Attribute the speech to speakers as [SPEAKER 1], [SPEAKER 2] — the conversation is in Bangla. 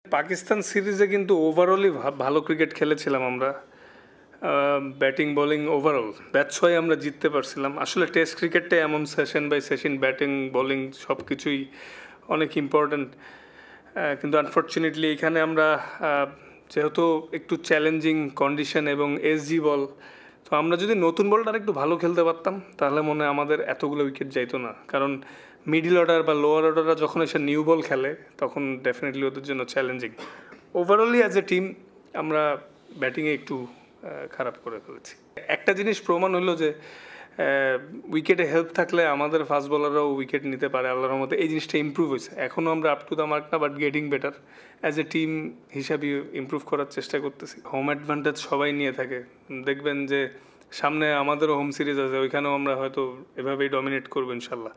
[SPEAKER 1] পাকিস্তান সিরিজে কিন্তু ওভারঅলই ভালো ক্রিকেট খেলেছিলাম আমরা, batting bowling overall, that's why আমরা জিততে পারছিলাম। আসলে টেস্ট ক্রিকেটটা এমন session by session batting bowling সব কিছুই অনেক ইম্পর্ট্যান্ট, কিন্তু আনফর্চুনেটলি এখানে আমরা যেহেতু একটু চ্যালেঞ্জিং কন্ডিশন এবং এসজি বল, তো আমরা যদি নতুন বলটা একটু ভালো খেলতে পারতাম তাহলে মনে হয় আমাদের এতগুলো উইকেট যাইতো না। কারণ মিডিল অর্ডার বা লোয়ার অর্ডাররা যখন এসে নিউ বল খেলে তখন ডেফিনেটলি ওদের জন্য challenging. Overally as a team আমরা ব্যাটিংয়ে একটু খারাপ করে ফেলেছি। একটা জিনিস প্রমাণ হলো যে উইকেটে হেল্প থাকলে আমাদের ফাস্ট বোলাররাও উইকেট নিতে পারে আল্লাহর রহমতে। এই জিনিসটা ইমপ্রুভ হয়েছে, এখনও আমরা আপ টু দ্য মার্ক না, but getting better. As a team হিসাবে ইমপ্রুভ করার চেষ্টা করতেছি। হোম অ্যাডভান্টেজ সবাই নিয়ে থাকে, দেখবেন যে সামনে আমাদেরও হোম সিরিজ আছে, ওইখানেও আমরা হয়তো এভাবেই ডমিনেট করবো ইনশাল্লাহ।